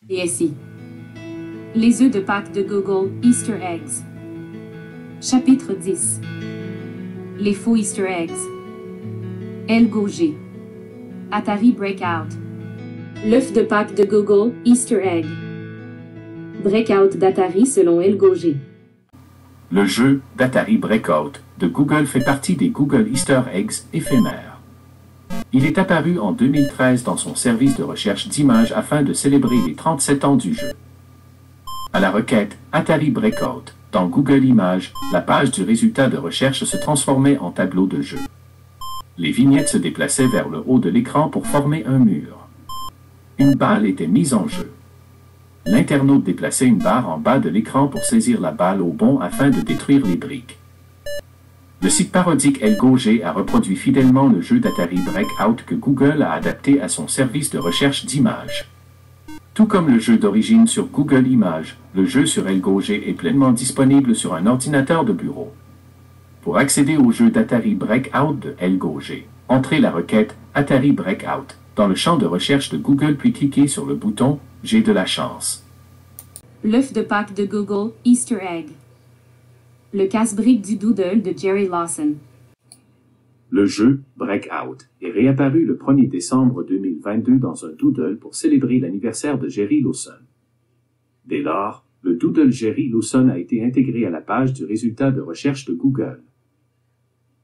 DSI. Les œufs de Pâques de Google, Easter eggs. Chapitre 10. Les faux Easter eggs. Elgo-G. Atari Breakout. L'œuf de Pâques de Google, Easter egg. Breakout d'Atari selon Elgo-G. Le jeu d'Atari Breakout de Google fait partie des Google Easter eggs éphémères. Il est apparu en 2013 dans son service de recherche d'images afin de célébrer les 37 ans du jeu. À la requête Atari Breakout, dans Google Images, la page du résultat de recherche se transformait en tableau de jeu. Les vignettes se déplaçaient vers le haut de l'écran pour former un mur. Une balle était mise en jeu. L'internaute déplaçait une barre en bas de l'écran pour saisir la balle au bond afin de détruire les briques. Le site parodique Elgo-G a reproduit fidèlement le jeu d'Atari Breakout que Google a adapté à son service de recherche d'images. Tout comme le jeu d'origine sur Google Images, le jeu sur Elgo-G est pleinement disponible sur un ordinateur de bureau. Pour accéder au jeu d'Atari Breakout de Elgo-G, entrez la requête Atari Breakout dans le champ de recherche de Google puis cliquez sur le bouton « J'ai de la chance ». L'œuf de Pâques de Google, Easter egg. Le casse-brique du Doodle de Jerry Lawson. Le jeu Breakout est réapparu le 1er décembre 2022 dans un Doodle pour célébrer l'anniversaire de Jerry Lawson. Dès lors, le Doodle Jerry Lawson a été intégré à la page du résultat de recherche de Google.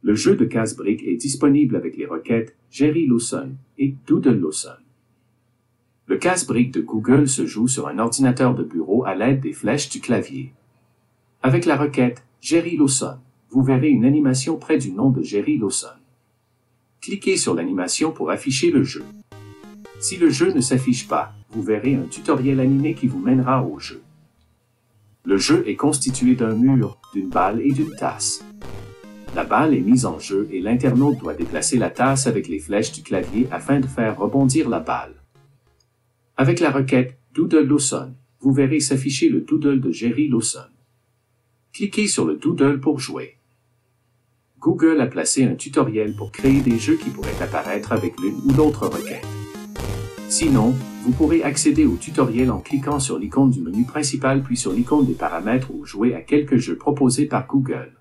Le jeu de casse-brique est disponible avec les requêtes Jerry Lawson et Doodle Lawson. Le casse-brique de Google se joue sur un ordinateur de bureau à l'aide des flèches du clavier. Avec la requête Jerry Lawson, vous verrez une animation près du nom de Jerry Lawson. Cliquez sur l'animation pour afficher le jeu. Si le jeu ne s'affiche pas, vous verrez un tutoriel animé qui vous mènera au jeu. Le jeu est constitué d'un mur, d'une balle et d'une tasse. La balle est mise en jeu et l'internaute doit déplacer la tasse avec les flèches du clavier afin de faire rebondir la balle. Avec la requête Doodle Lawson, vous verrez s'afficher le Doodle de Jerry Lawson. Cliquez sur le Doodle pour jouer. Google a placé un tutoriel pour créer des jeux qui pourraient apparaître avec l'une ou l'autre requête. Sinon, vous pourrez accéder au tutoriel en cliquant sur l'icône du menu principal puis sur l'icône des paramètres ou jouer à quelques jeux proposés par Google.